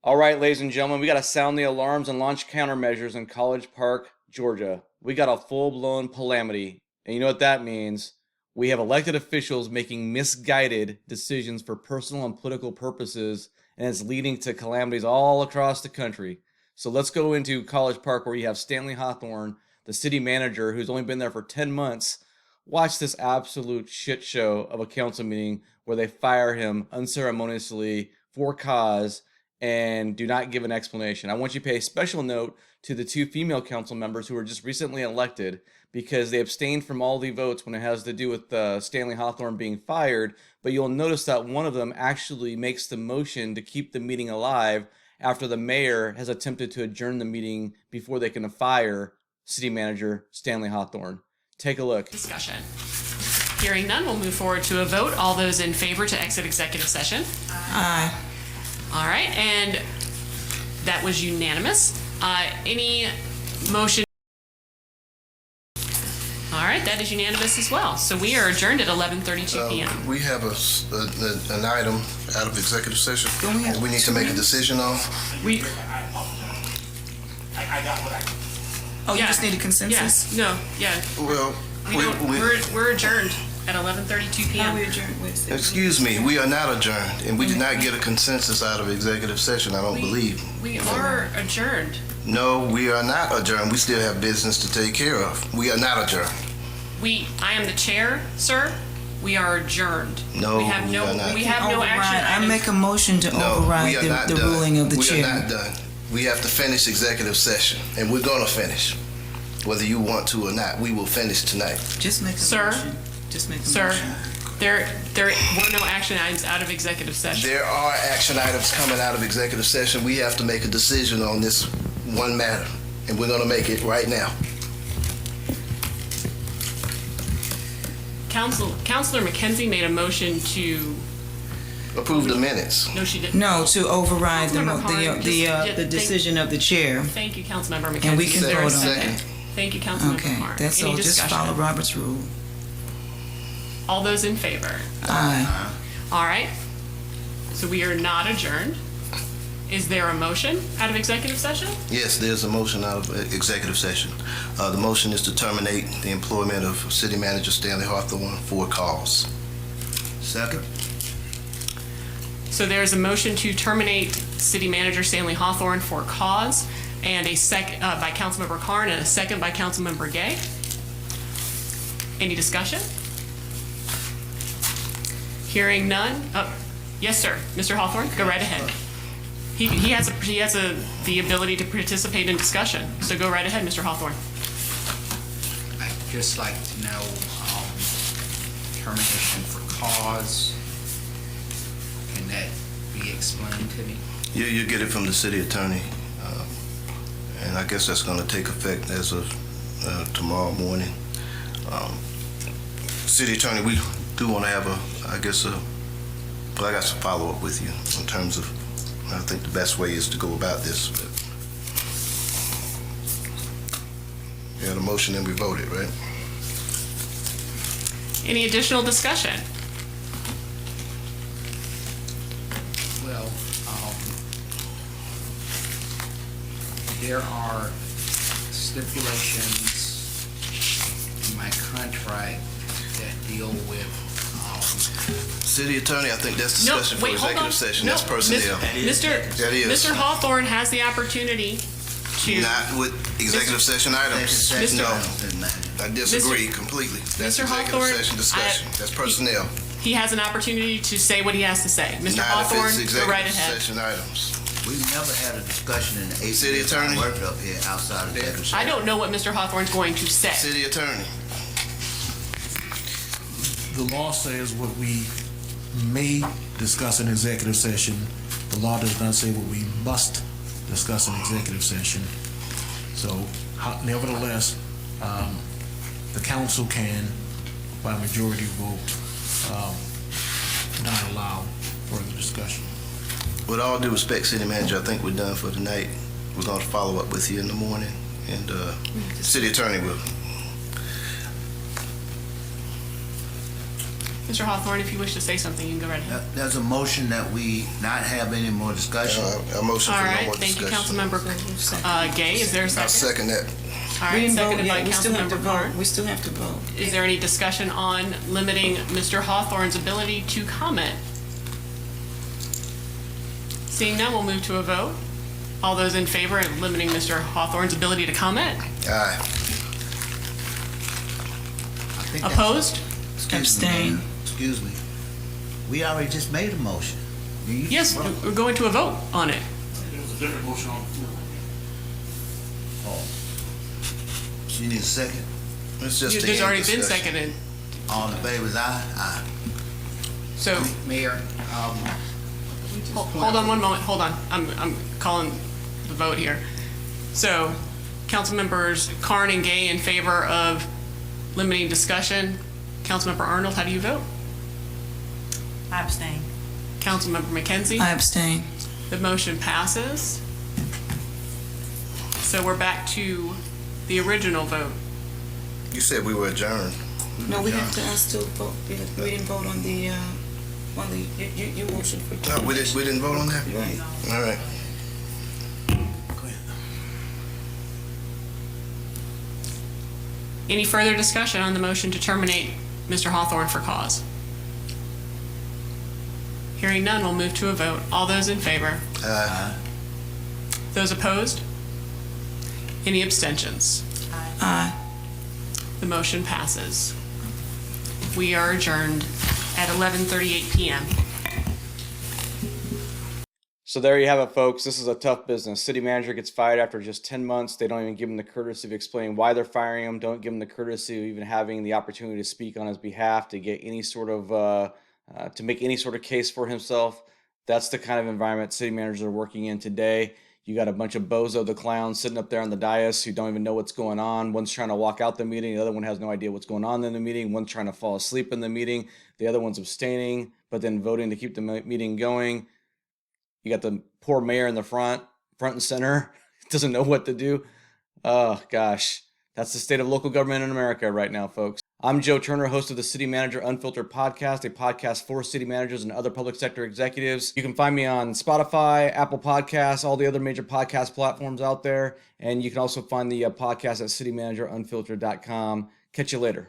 All right, ladies and gentlemen, we got to sound the alarms and launch countermeasures in College Park, Georgia. We got a full blown calamity. And you know what that means? We have elected officials making misguided decisions for personal and political purposes, and it's leading to calamities all across the country. So let's go into College Park, where you have Stanley Hawthorne, the city manager, who's only been there for 10 months. Watch this absolute shit show of a council meeting where they fire him unceremoniously for cause and do not give an explanation. I want you to pay special note to the two female council members who were just recently elected because they abstained from all the votes when it has to do with Stanley Hawthorne being fired. But you'll notice that one of them actually makes the motion to keep the meeting alive after the mayor has attempted to adjourn the meeting before they can fire city manager Stanley Hawthorne. Take a look. Discussion. Hearing none, we'll move forward to a vote. All those in favor to exit executive session? Aye. All right, and that was unanimous. Any motion? All right, that is unanimous as well. So we are adjourned at 11:32 p.m. We have an item out of executive session that we need to make a decision on. We I got what I. Oh, you just need a consensus? Yes. No. Yeah. Well, We're adjourned at 11:32 p.m. We adjourned. Wait a second. excuse me, we are not adjourned, and we did not get a consensus out of executive session, I don't believe. We are adjourned. No, we are not adjourned. We still have business to take care of. We are not adjourned. I am the chair, sir. We are adjourned. No, we have we are not. We have no action I items. make a motion to No, override we are not the done. ruling of the We chair. are not done. We have to finish executive session, and we're gonna finish. Whether you want to or not, we will finish tonight. Just make a Sir? motion. Just make a Sir, motion. there were no action items out of executive session. There are action items coming out of executive session. We have to make a decision on this one matter, and we're gonna make it right now. Councilor McKenzie made a motion to. Approve the minutes. No, she didn't. No, to override Councilmember Carn, the just- decision of the chair. Thank you, Councilmember McKenzie. And we can Is there a vote on second? that. Thank you, Councilmember Okay, Carn. that's Any all. Just discussion? follow Robert's rule. All those in favor? Aye. All right. So we are not adjourned. Is there a motion out of executive session? Yes, there's a motion out of executive session. The motion is to terminate the employment of City Manager Stanley Hawthorne for cause. Second. So there's a motion to terminate City Manager Stanley Hawthorne for cause, and a second by Councilmember Carn, and a second by Councilmember Gay. Any discussion? Hearing none. Yes, sir. Mr. Hawthorne, go right ahead. He has the ability to participate in discussion. So go right ahead, Mr. Hawthorne. I'd just like to know termination for cause. Can that be explained to me? You get it from the city attorney, and I guess that's going to take effect as of tomorrow morning. City attorney, we do want to have I got to follow up with you in terms of, I think the best way is to go about this. But you had a motion and we voted, right? Any additional discussion? Well, there are stipulations in my contract that deal with City attorney, I think that's discussion for hold executive on. session. No, That's personnel. That is. Mr. Hawthorne has the opportunity to. Not with executive session items. Mr. No, I disagree completely. That's Mr. executive Hawthorne, session discussion. That's personnel. He has an opportunity to say what he has to say. Mr. Not if Hawthorne, it's go right executive ahead. session items. We've never had a discussion in the 8 City years I attorney? worked up here outside of executive session. I don't know what Mr. Hawthorne's going to say. City attorney. The law says what we may discuss in executive session. The law does not say what we must discuss in executive session. So, nevertheless, the council can, by majority vote, not allow further discussion. With all due respect, City Manager, I think we're done for tonight. We're going to follow up with you in the morning, and City Attorney will. Mr. Hawthorne, if you wish to say something, you can go right ahead. There's a motion that we not have any more discussion. A motion All for no right, more thank you, discussion. Councilmember Gay. Is there a I'll second? second that. All We right, didn't vote seconded by yet. We still have to Councilmember vote. Carn. We still have to vote. Is there any discussion on limiting Mr. Hawthorne's ability to comment? Seeing none, we'll move to a vote. All those in favor of limiting Mr. Hawthorne's ability to comment? Aye. I think that's- Opposed? Excuse me, Abstain. Mayor. Excuse me. We already just made a motion. You just Yes, vote. we're going to a vote on it. There was a different motion on the floor. So you need a second? It's just There's the already end been discussion. seconded. All in favor is aye? Aye. So, Mayor, hold on one moment, hold on. I'm calling the vote here. So, council members Carn and Gay in favor of limiting discussion. Councilmember Arnold, how do you vote? I abstain. Councilmember McKenzie? I abstain. The motion passes. So we're back to the original vote. You said we were adjourned. No, we have to still vote. We didn't vote on the you motion for. No, we didn't vote on that? Right. All right. Any further discussion on the motion to terminate Mr. Hawthorne for cause? Hearing none, we'll move to a vote. All those in favor? Aye. Those opposed? Any abstentions? Aye. The motion passes. We are adjourned at 11:38 p.m. So there you have it, folks. This is a tough business. City manager gets fired after just 10 months. They don't even give him the courtesy of explaining why they're firing him. Don't give him the courtesy of even having the opportunity to speak on his behalf, to get any sort of, to make any sort of case for himself. That's the kind of environment city managers are working in today. You got a bunch of bozo the clowns sitting up there on the dais who don't even know what's going on. One's trying to walk out the meeting. The other one has no idea what's going on in the meeting. One's trying to fall asleep in the meeting. The other one's abstaining, but then voting to keep the meeting going. You got the poor mayor in the front and center, doesn't know what to do. Oh, gosh. That's the state of local government in America right now, folks. I'm Joe Turner, host of the City Manager Unfiltered podcast, a podcast for city managers and other public sector executives. You can find me on Spotify, Apple Podcasts, all the other major podcast platforms out there. And you can also find the podcast at citymanagerunfiltered.com. Catch you later.